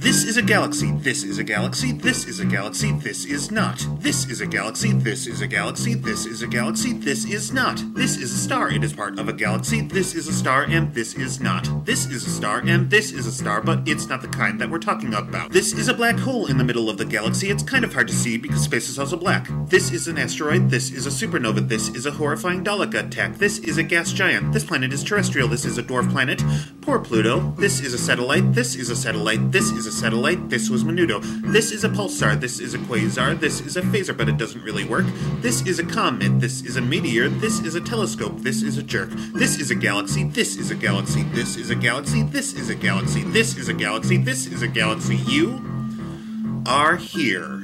This is a galaxy, this is a galaxy, this is a galaxy, this is not. This is a galaxy, this is a galaxy, this is a galaxy, this is not. This is a star, it is part of a galaxy, this is a star, and this is not. This is a star, and this is a star, but it's not the kind that we're talking about. This is a black hole in the middle of the galaxy, it's kind of hard to see because space is also black. This is an asteroid, this is a supernova, this is a horrifying Dalek attack, this is a gas giant, this planet is terrestrial, this is a dwarf planet. Poor Pluto. This is a satellite, this is a satellite, this is a satellite, this was Menudo. This is a pulsar, this is a quasar, this is a phaser, but it doesn't really work. This is a comet, this is a meteor, this is a telescope, this is a jerk. This is a galaxy, this is a galaxy, this is a galaxy, this is a galaxy, this is a galaxy, this is a galaxy. You are here.